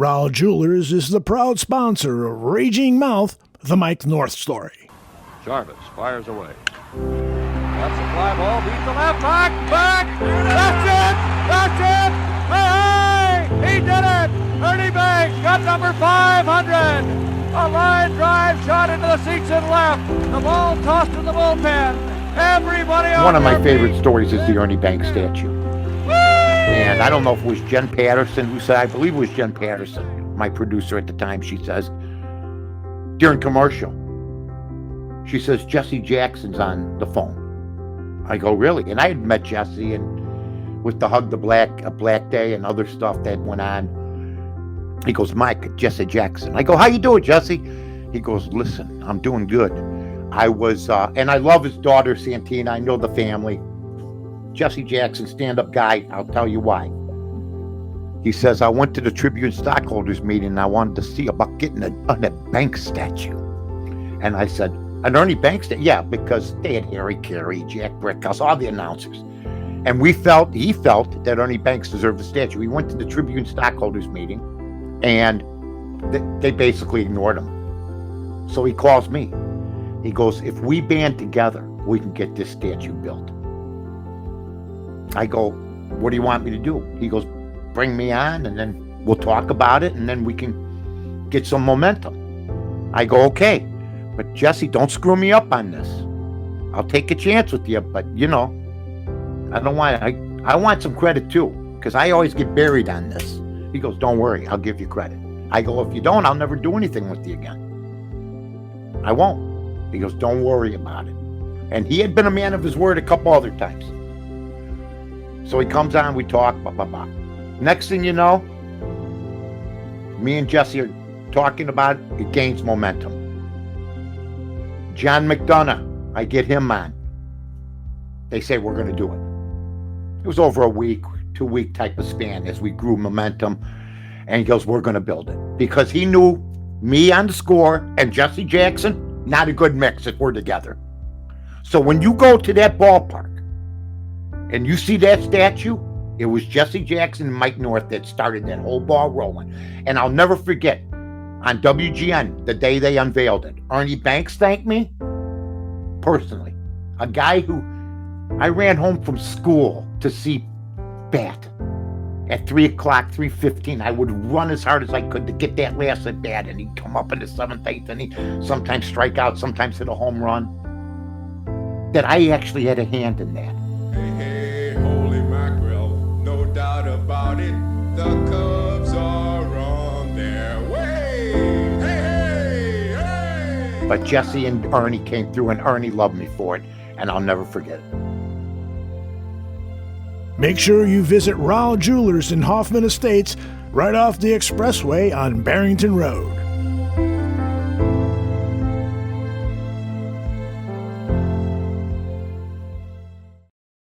Rowell Jewelers is the proud sponsor of Raging Mouth, the Mike North Story. Jarvis fires away. That's a fly ball, beat the left, back, that's it, hey, he did it, Ernie Banks got number 500, a line drive shot into the seats and left, the ball tossed in the bullpen, everybody on One of my their favorite feet. stories is the Ernie Banks statue. And I don't know if it was Jen Patterson who said, I believe it was Jen Patterson, my producer at the time, she says, during commercial, she says, Jesse Jackson's on the phone. I go, really? And I had met Jesse and with the Hug the Black Day and other stuff that went on. He goes, Mike, Jesse Jackson. I go, how you doing, Jesse? He goes, listen, I'm doing good. I was, and I love his daughter, Santina. I know the family. Jesse Jackson, stand-up guy. I'll tell you why. He says, I went to the Tribune stockholders meeting and I wanted to see about getting a Banks statue. And I said, an Ernie Banks statue? Yeah, because they had Harry Carey, Jack Brickhouse, all the announcers. And he felt that Ernie Banks deserved a statue. He went to the Tribune stockholders meeting and they basically ignored him. So he calls me. He goes, if we band together, we can get this statue built. I go, what do you want me to do? He goes, bring me on and then we'll talk about it and then we can get some momentum. I go, okay, but Jesse, don't screw me up on this. I'll take a chance with you, but you know, I want some credit too, because I always get buried on this. He goes, don't worry, I'll give you credit. I go, if you don't, I'll never do anything with you again. I won't. He goes, don't worry about it. And he had been a man of his word a couple other times. So he comes on, we talk, blah, blah, blah. Next thing you know, me and Jesse are talking about it, it gains momentum. John McDonough, I get him on. They say we're going to do it. It was over a week, 2-week type of span as we grew momentum. And he goes, we're going to build it. Because he knew me on the score and Jesse Jackson, not a good mix if we're together. So when you go to that ballpark and you see that statue, it was Jesse Jackson and Mike North that started that whole ball rolling. And I'll never forget, on WGN, the day they unveiled it, Ernie Banks thanked me personally. A guy who I ran home from school to see bat at 3 o'clock, 3:15. I would run as hard as I could to get that last at bat, and he'd come up in the 7th, 8th, and he'd sometimes strike out, sometimes hit a home run. That I actually had a hand in that. Hey, holy mackerel, no doubt about it. The Cubs are on their way. Hey. But Jesse and Ernie came through, and Ernie loved me for it, and I'll never forget it. Make sure you visit Rowell Jewelers in Hoffman Estates, right off the expressway on Barrington Road.